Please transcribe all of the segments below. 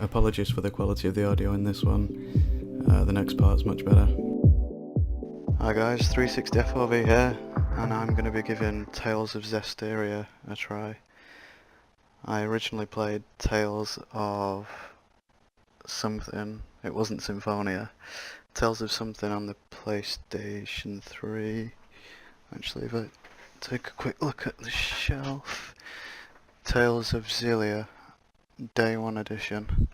apologies for the quality of the audio in this one. The next part's much better. Hi guys, 360FOV here, and I'm going to be giving Tales of Zestiria a try. I originally played Tales of something, it wasn't Symphonia, Tales of something on the PlayStation 3. Actually, if I take a quick look at the shelf, Tales of Zestiria, Day 1 edition.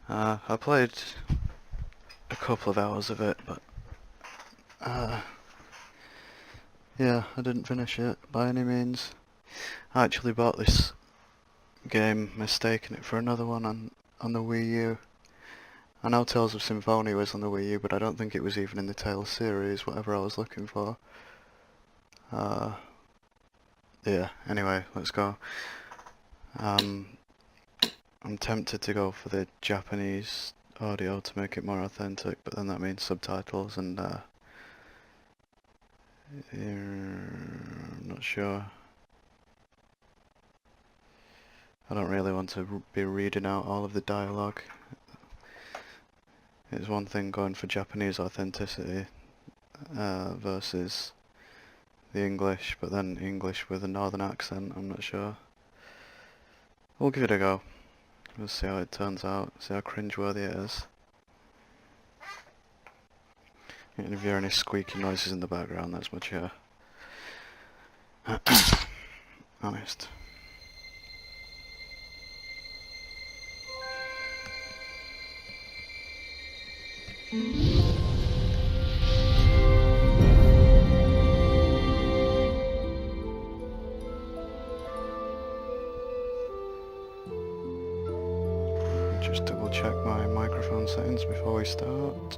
I played a couple of hours of it, but yeah, I didn't finish it by any means. I actually bought this game mistaking it for another one on the Wii U. I know Tales of Symphonia was on the Wii U, but I don't think it was even in the Tales series, whatever I was looking for. Yeah, anyway, let's go. I'm tempted to go for the Japanese audio to make it more authentic, but then that means subtitles, and I'm not sure. I don't really want to be reading out all of the dialogue. It's one thing going for Japanese authenticity versus the English, but then English with a northern accent, I'm not sure. We'll give it a go. We'll see how it turns out, see how cringeworthy it is. And if you hear any squeaky noises in the background, that's my chair. Honest. Just double check my microphone settings before we start.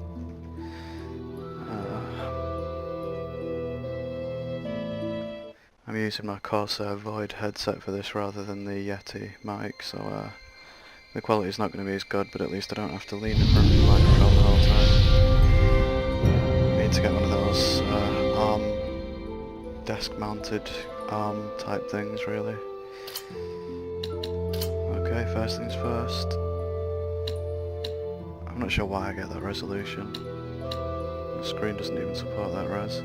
I'm using my Corsair Void headset for this rather than the Yeti mic, so the quality's not going to be as good, but at least I don't have to lean in front of the microphone the whole time. I need to get one of those desk-mounted arm type things, really. Okay, first things first. I'm not sure why I get that resolution. The screen doesn't even support that res.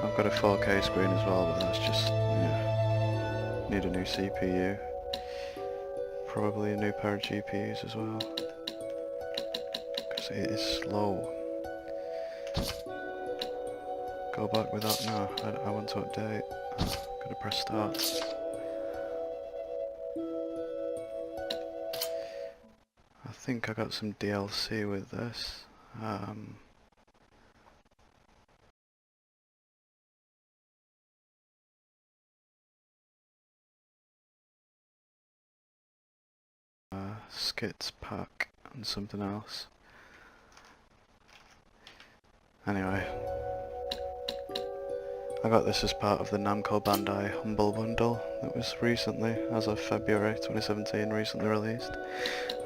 I've got a 4K screen as well, but that's just, yeah, need a new CPU. Probably a new pair of GPUs as well, because it is slow. Go back with that? No, I want to update. Gotta press start. I think I got some DLC with this. Skits pack and something else. Anyway, I got this as part of the Namco Bandai Humble Bundle that was recently, as of February 2017, recently released.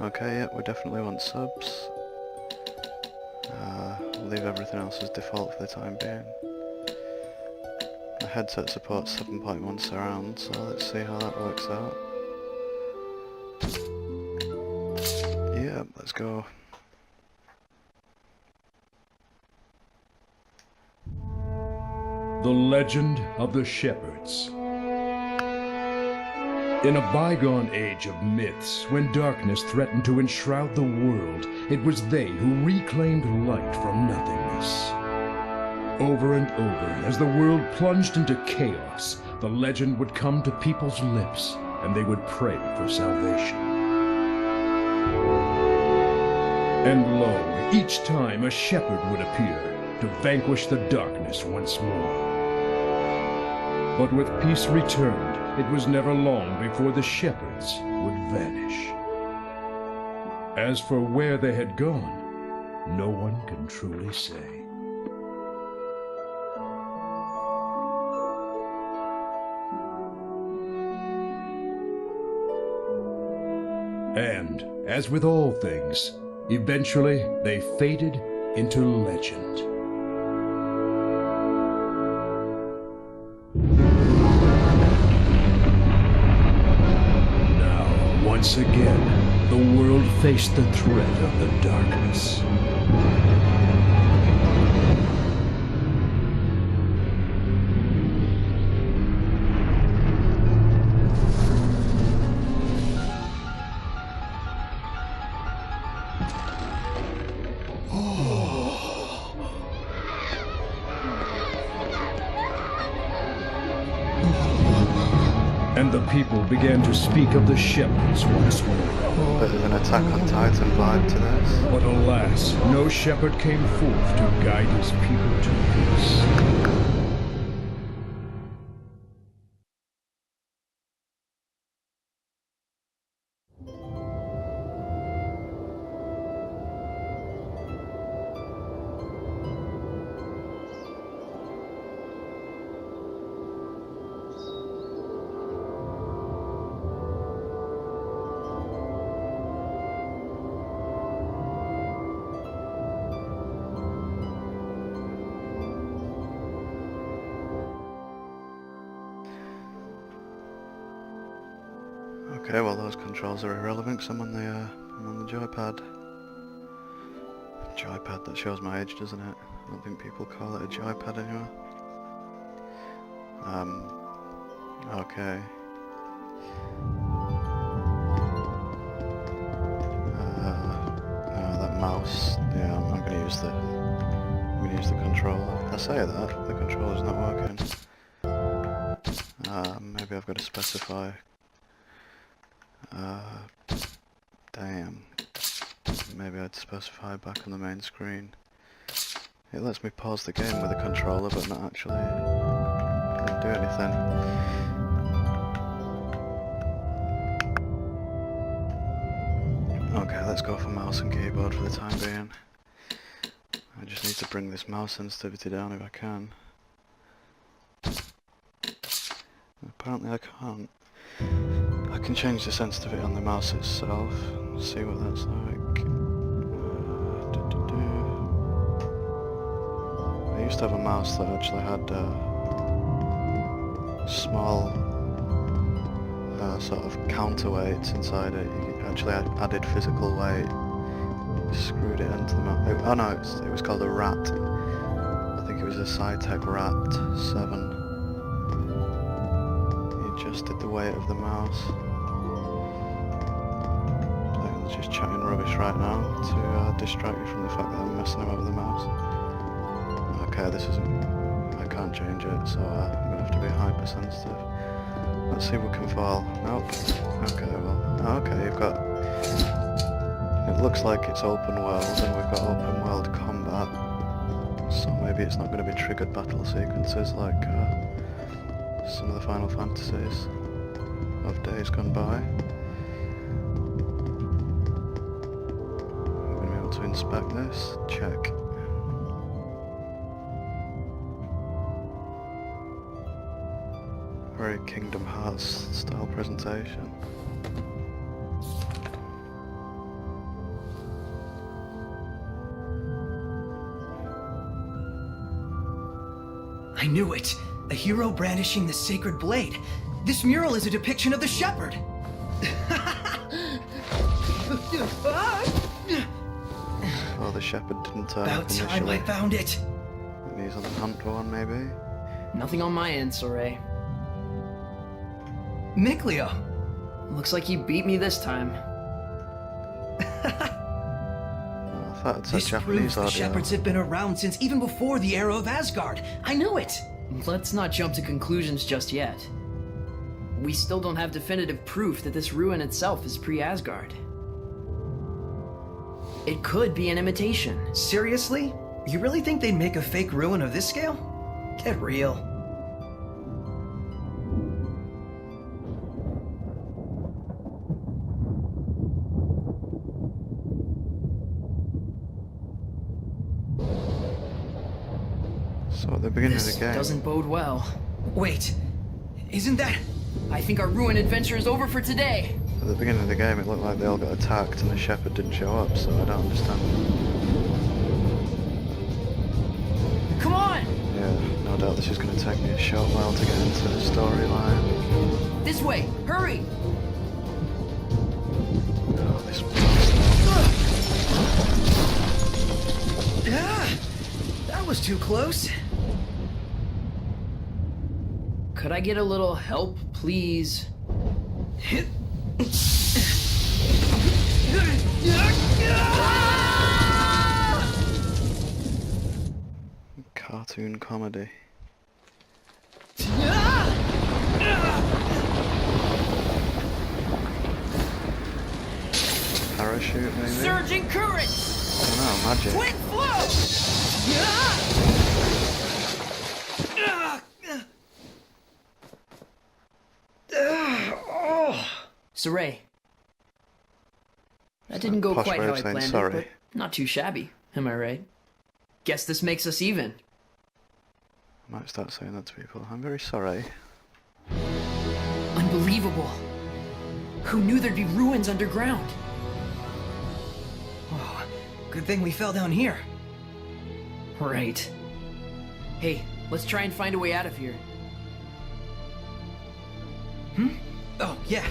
Okay, yeah, we definitely want subs. We'll leave everything else as default for the time being. The headset supports 7.1 surround, so let's see how that works out. Yeah, let's go. The Legend of the Shepherds. In a bygone age of myths, when darkness threatened to enshroud the world, it was they who reclaimed light from nothingness. Over and over, as the world plunged into chaos, the legend would come to people's lips, and they would pray for salvation. And lo, each time a shepherd would appear to vanquish the darkness once more. But with peace returned, it was never long before the shepherds would vanish. As for where they had gone, no one can truly say. And, as with all things, eventually they faded into legend. Now, once again, the world faced the threat of the darkness. And the people began to speak of the shepherds once more. Bit of an Attack on Titan vibe to this. But alas, no shepherd came forth to guide his people to peace. Okay, well those controls are irrelevant 'cause I'm on the joypad. Joypad, that shows my age, doesn't it? I don't think people call it a joypad anymore. Okay. That mouse, yeah, I'm gonna use the controller. I say that, the controller's not working. Maybe I've got to specify. Damn. Maybe I'd specify back on the main screen. It lets me pause the game with the controller, but not actually do anything. Okay, let's go for mouse and keyboard for the time being. I just need to bring this mouse sensitivity down if I can. Apparently I can't. I can change the sensitivity on the mouse itself, see what that's like. I used to have a mouse that actually had small sort of counterweights inside it. You actually added physical weight, screwed it into the mouse. Oh no, it was called a Rat. I think it was a Cytec Rat 7. Adjusted the weight of the mouse. I'm just chatting rubbish right now to distract you from the fact that I'm messing about with the mouse. Okay, this isn't... I can't change it, so I'm gonna have to be hypersensitive. Let's see what can fall. Nope. Okay, well... Okay, you've got... It looks like it's open world, and we've got open world combat. So maybe it's not going to be triggered battle sequences like... some of the Final Fantasies of days gone by. I'm going to be able to inspect this. Check. Very Kingdom Hearts style presentation. I knew it! A hero brandishing the sacred blade. This mural is a depiction of the shepherd. Oh, the shepherd didn't turn About up time initially. I found it. And he's on the hunt for one, maybe? Nothing on my end, Soray. Mikleo. Looks like you beat me this time. Oh, I thought it said This Japanese proves the audio. shepherds have been around since even before the era of Asgard. I knew it. Let's not jump to conclusions just yet. We still don't have definitive proof that this ruin itself is pre-Asgard. It could be an imitation. Seriously? You really think they'd make a fake ruin of this scale? Get real. So at the beginning of This the game... doesn't bode well. Wait, isn't that... I think our ruin adventure is over for today. At the beginning of the game it looked like they all got attacked and the shepherd didn't show up, so I don't understand. Come on! Yeah, no doubt this is going to take me a short while to get into the storyline. This way! Hurry! Oh, this too close. Could I get a little help, please? Cartoon comedy. Parachute, maybe? Surging current! Oh no, magic. Twin flow! Saray. That didn't go Posh quite way how of I saying planned sorry. it, but not too shabby. Am I right? Guess this makes us even. I might start saying that to people. I'm very sorry. Unbelievable. Who knew there'd be ruins underground? Oh, good thing we fell down here. Right. Hey, let's try and find a way out of here. Oh, yeah.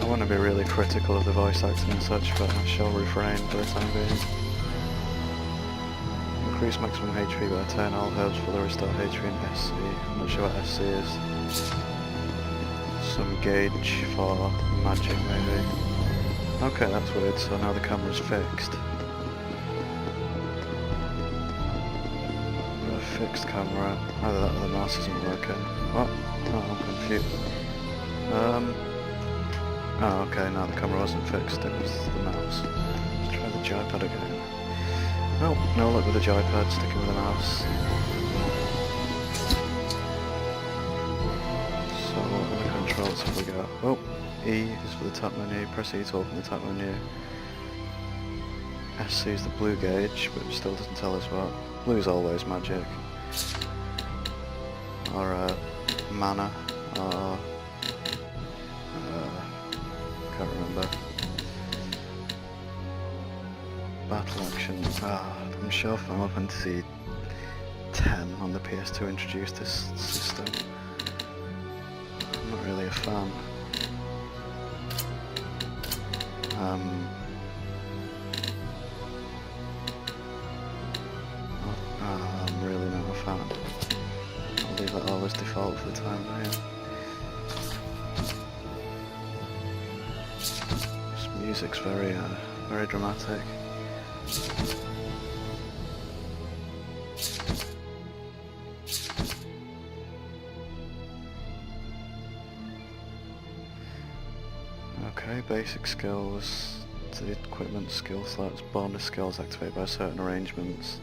I want to be really critical of the voice acting and such, but I shall refrain for the time being. Increase maximum HP by 10, all herbs for the restore HP in SC. I'm not sure what SC is. Some gauge for magic maybe. Okay, that's weird, so now the camera's fixed. A fixed camera. Either that or the mouse isn't working. What? Oh, I'm confused. Oh, okay, no, the camera wasn't fixed, it was the mouse. Let's try the joypad again. Nope, no luck with the joypad, sticking with the mouse. So, what are the controls have we got? Oh, E is for the top menu, press E to open the top menu. SC is the blue gauge, but it still doesn't tell us what. Blue is always magic. Or, mana, or... can't remember. Battle action. I'm sure Final Fantasy 10 on the PS2 introduced this system. I'm not really a fan. I'm really not a fan. I'll leave that all as default for the time being. Music's very dramatic. Okay, basic skills. The equipment skill slots, bonus skills activated by certain arrangements.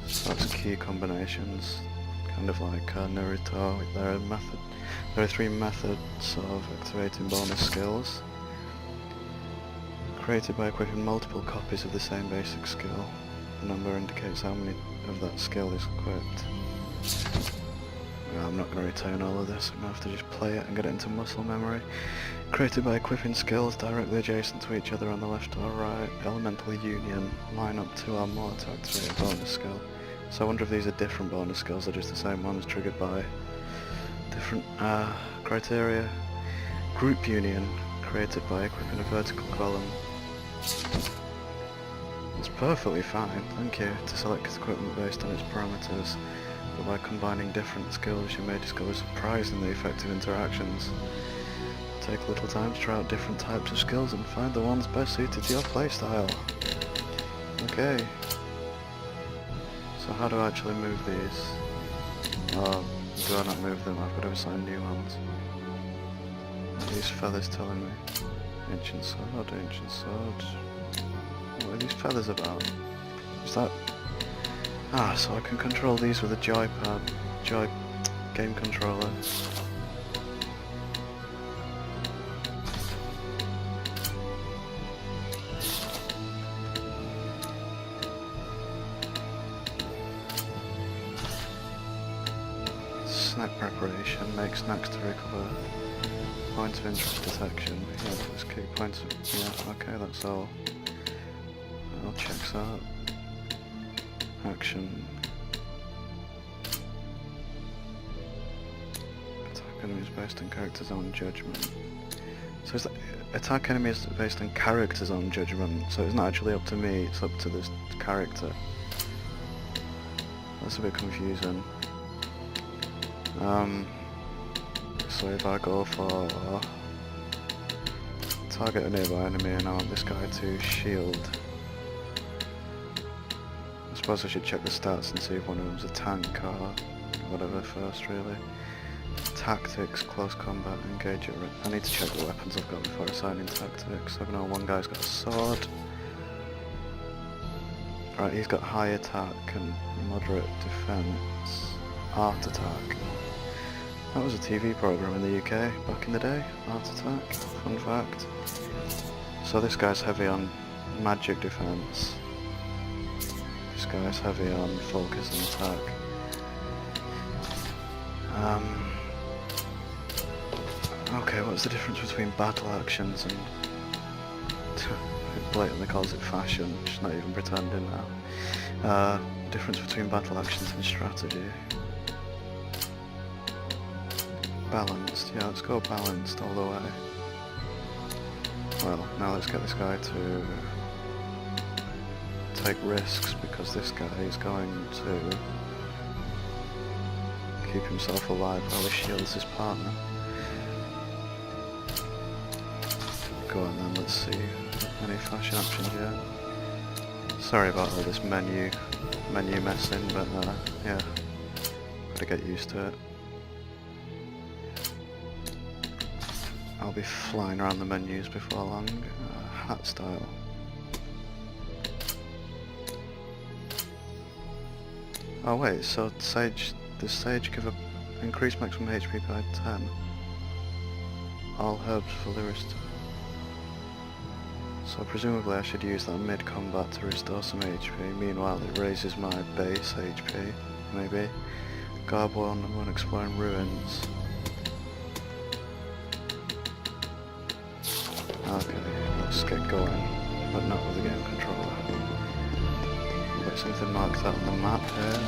So that's key combinations, kind of like Naruto. There are 3 methods of activating bonus skills. Created by equipping multiple copies of the same basic skill. The number indicates how many of that skill is equipped. I'm not going to retain all of this, I'm going to have to just play it and get it into muscle memory. Created by equipping skills directly adjacent to each other on the left or right. Elemental union. Line up 2 or more to activate a bonus skill. So I wonder if these are different bonus skills or just the same ones triggered by different criteria. Group union. Created by equipping a vertical column. It's perfectly fine, thank you, to select equipment based on its parameters, but by combining different skills you may discover surprisingly effective interactions. Take a little time to try out different types of skills and find the ones best suited to your playstyle. Okay. So how do I actually move these? Or do I not move them? I've got to assign new ones. These feathers telling me. Ancient sword. What are these feathers about? Is that... so I can control these with a joypad. Game controller. Snack preparation. Make snacks to recover. Points of interest detection. Yeah, let's keep points of... Yeah, okay, that's all. I'll check that. Action. Attack enemies based on character's own judgment. So is that... attack enemies based on character's own judgment, so it's not actually up to me, it's up to this character. That's a bit confusing. So if I go for target a nearby enemy and I want this guy to shield, I suppose I should check the stats and see if one of them's a tank or whatever first, really. Tactics, close combat, engage at I need to check the weapons I've got before assigning tactics. I know one guy's got a sword. Right, he's got high attack and moderate defense. Art Attack. That was a TV program in the UK back in the day. Art Attack, fun fact. So this guy's heavy on magic defense. This guy's heavy on focus and attack. Okay, what's the difference between battle actions and... it blatantly calls it fashion, just not even pretending now. Difference between battle actions and strategy. Balanced, yeah, let's go balanced all the way. Well, now let's get this guy to take risks, because this guy is going to keep himself alive while he shields his partner. Go on then, let's see any fashion options yet. Sorry about all this menu messing, but yeah, gotta get used to it. I'll be flying around the menus before long. Hat style. Oh wait, so Sage, does Sage give a increased maximum HP by 10? All herbs for the rest. So presumably I should use that mid-combat to restore some HP, meanwhile it raises my base HP, maybe. Garboil when exploring ruins. Okay, let's get going, but not with the game controller. Got something marked out on the map here.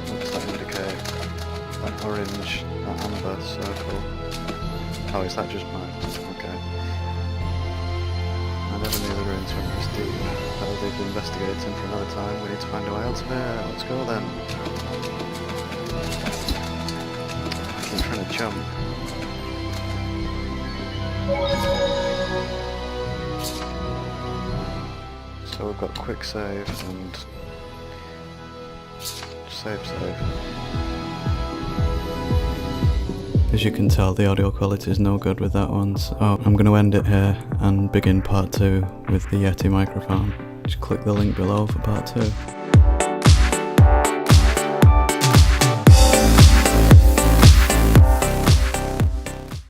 What does that indicate? That orange, that amber circle. Oh, is that just mine? Okay. I never knew the ruins went this deep. That'll do for investigating for another time. We need to find a way out of here. Let's go then. I keep trying to jump. So we've got quick save and save. As you can tell, the audio quality is no good with that one, so I'm going to end it here and begin part 2 with the Yeti microphone. Just click the link below for part 2.